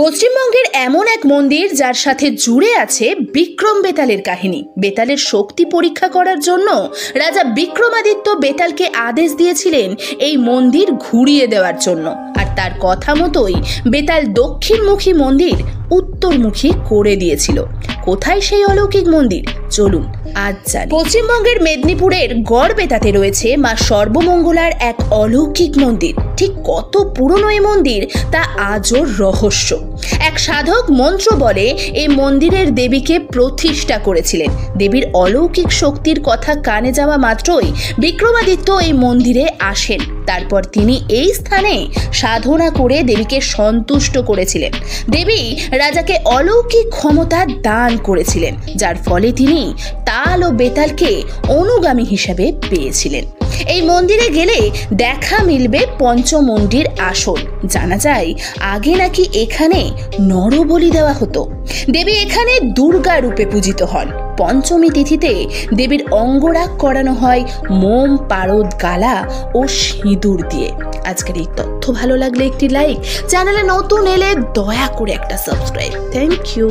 পশ্চিমবঙ্গের এমন এক মন্দির যার সাথে জুড়ে আছে বিক্রম বেতালের কাহিনী। বেতালের শক্তি পরীক্ষা করার জন্য রাজা বিক্রমাদিত্য বেতালকে আদেশ দিয়েছিলেন এই মন্দির ঘুরিয়ে দেওয়ার জন্য, আর তার কথা মতোই বেতাল দক্ষিণমুখী মন্দির উত্তরমুখী করে দিয়েছিল। কোথায় সেই অলৌকিক মন্দির, চলুন আজ জানি। পশ্চিমবঙ্গের মেদিনীপুরের গড়বেতাতে রয়েছে মা সর্বমঙ্গলার এক অলৌকিক মন্দির। ঠিক কত পুরনো এই মন্দির তা আজও রহস্য। এক সাধক মন্ত্র বলে এই মন্দিরের দেবীকে প্রতিষ্ঠা করেছিলেন। দেবীর অলৌকিক শক্তির কথা কানে যাওয়া মাত্রই বিক্রমাদিত্য এই মন্দিরে আসেন। তারপর তিনি এই স্থানে সাধনা করে দেবীকে সন্তুষ্ট করেছিলেন। দেবী রাজাকে অলৌকিক ক্ষমতা দান করেছিলেন, যার ফলে তিনি তাল ও বেতালকে অনুগামী হিসেবে পেয়েছিলেন। এই মন্দিরে গেলে দেখা মিলবে পঞ্চমন্ডির আসন। জানা যায় আগে নাকি এখানে নরবলি দেওয়া হতো। দেবী এখানে দুর্গা রূপে পূজিত হন। পঞ্চমী তিথিতে দেবীর অঙ্গরাগ করানো হয় মোম, পারদ, গালা ও সিঁদুর দিয়ে। আজকের এই তথ্য ভালো লাগলে একটি লাইক, চ্যানেলে নতুন এলে দয়া করে একটা সাবস্ক্রাইব। Thank you.